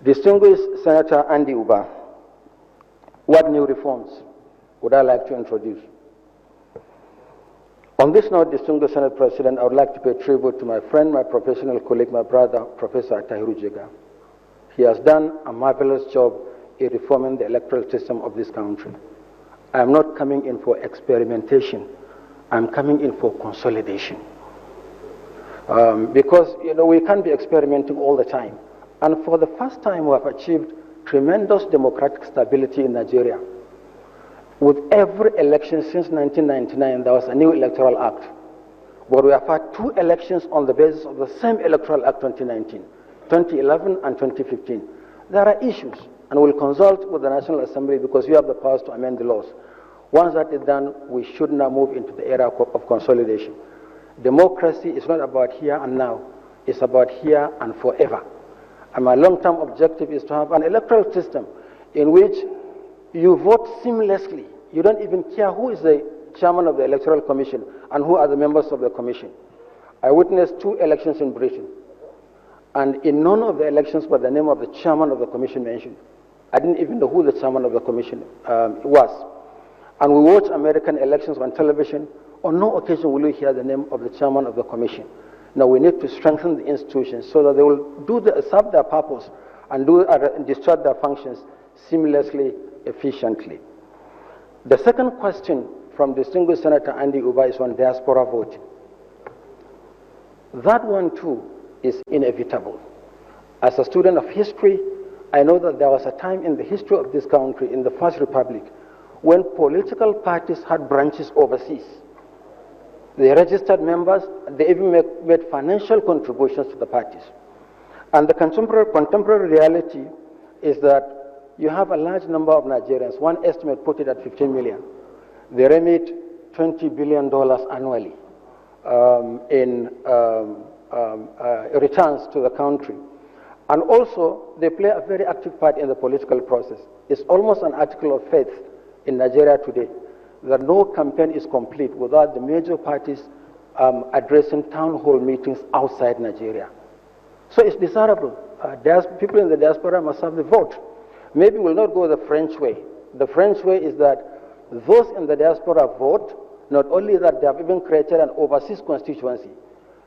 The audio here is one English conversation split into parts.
Distinguished Senator Andy Uba, what new reforms would I like to introduce? On this note, distinguished Senate President, I would like to pay tribute to my friend, my professional colleague, my brother, Professor Tahiru Jega. He has done a marvelous job in reforming the electoral system of this country. I am not coming in for experimentation. I'm coming in for consolidation. Because we can't be experimenting all the time. And for the first time, we have achieved tremendous democratic stability in Nigeria. With every election since 1999, there was a new electoral act. But we have had two elections on the basis of the same electoral act 2019, 2011 and 2015. There are issues, and we'll consult with the National Assembly because we have the powers to amend the laws. Once that is done, we should now move into the era of consolidation. Democracy is not about here and now, it's about here and forever. And my long-term objective is to have an electoral system in which you vote seamlessly. You don't even care who is the chairman of the Electoral Commission and who are the members of the commission. I witnessed two elections in Britain, and in none of the elections was the name of the chairman of the commission mentioned. I didn't even know who the chairman of the commission was. And we watch American elections on television. On no occasion will you hear the name of the chairman of the commission. Now we need to strengthen the institutions so that they will serve their purpose and discharge their functions seamlessly, efficiently. The second question from distinguished Senator Andy Uba is on diaspora voting. That one too is inevitable. As a student of history, I know that there was a time in the history of this country, in the First Republic, when political parties had branches overseas. They registered members, they even made financial contributions to the parties. And the contemporary reality is that you have a large number of Nigerians. One estimate put it at 15 million. They remit $20 billion annually in returns to the country. And also, they play a very active part in the political process. It's almost an article of faith in Nigeria today that no campaign is complete without the major parties addressing town hall meetings outside Nigeria. So it's desirable. People in the diaspora must have the vote. Maybe we'll not go the French way. The French way is that those in the diaspora vote, not only that they have even created an overseas constituency,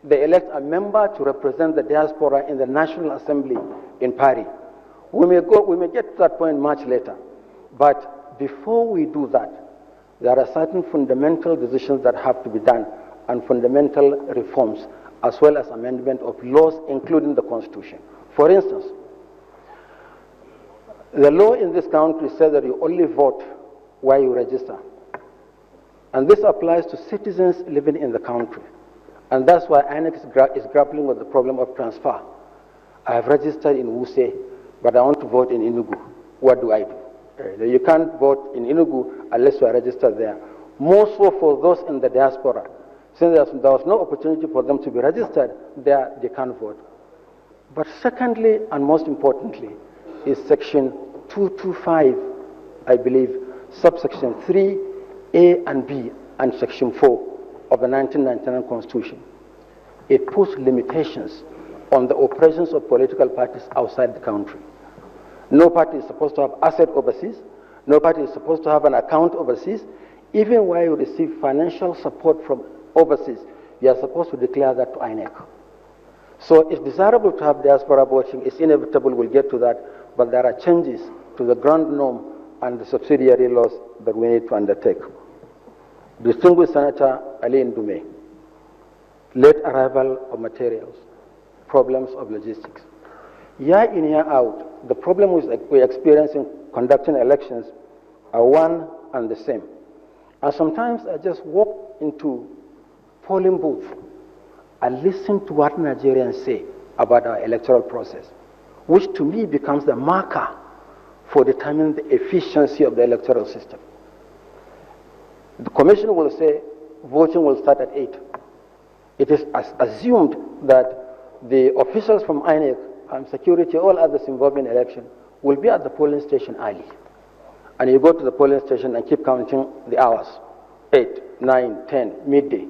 they elect a member to represent the diaspora in the National Assembly in Paris. We may get to that point much later. But before we do that, there are certain fundamental decisions that have to be done and fundamental reforms, as well as amendment of laws, including the Constitution. For instance, the law in this country says that you only vote where you register. And this applies to citizens living in the country. And that's why INEC is grappling with the problem of transfer. I have registered in Wuse, but I want to vote in Enugu. What do I do? You can't vote in Enugu unless you are registered there. More so for those in the diaspora. Since there was no opportunity for them to be registered there, they can't vote. But secondly, and most importantly, is Section 225, I believe, subsection 3, A and B, and Section 4 of the 1999 Constitution. It puts limitations on the operations of political parties outside the country. No party is supposed to have asset overseas. No party is supposed to have an account overseas. Even where you receive financial support from overseas, you are supposed to declare that to INEC. So it's desirable to have diaspora voting. It's inevitable, we'll get to that. But there are changes to the ground norm and the subsidiary laws that we need to undertake. Distinguished Senator Ali Ndume, late arrival of materials, problems of logistics. Year in, year out, the problem we experience in conducting elections are one and the same. And sometimes I just walk into polling booth and listen to what Nigerians say about our electoral process, which to me becomes the marker for determining the efficiency of the electoral system. The commission will say voting will start at 8. It is assumed that the officials from INEC, security, all others involved in election, will be at the polling station early. And you go to the polling station and keep counting the hours, 8, 9, 10, midday.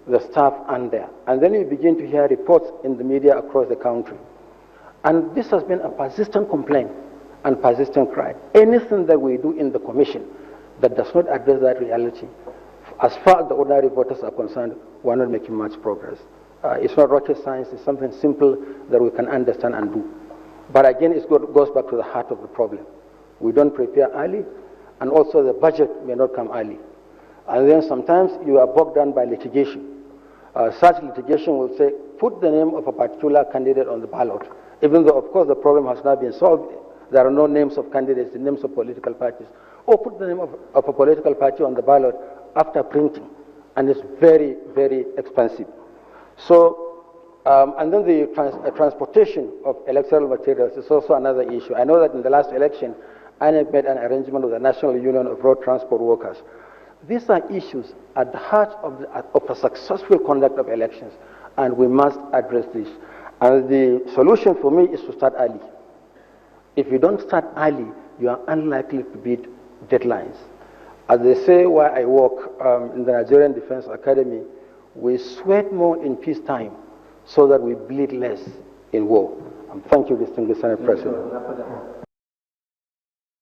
The staff aren't there. And then you begin to hear reports in the media across the country. And this has been a persistent complaint and persistent cry. Anything that we do in the commission that does not address that reality, as far as the ordinary voters are concerned, we're not making much progress. It's not rocket science, it's something simple that we can understand and do. But again, it goes back to the heart of the problem. We don't prepare early, and also the budget may not come early. And then sometimes you are bogged down by litigation. Such litigation will say, put the name of a particular candidate on the ballot, even though, of course, the problem has not been solved. There are no names of candidates, the names of political parties. Or put the name of a political party on the ballot after printing, and it's very, very expensive. So, and then the transportation of electoral materials is also another issue. I know that in the last election, INEC made an arrangement with the National Union of Road Transport Workers. These are issues at the heart of a successful conduct of elections, and we must address this. And the solution for me is to start early. If you don't start early, you are unlikely to beat deadlines. As they say where I work, in the Nigerian Defense Academy, we sweat more in peacetime so that we bleed less in war. Thank you, distinguished Senate President.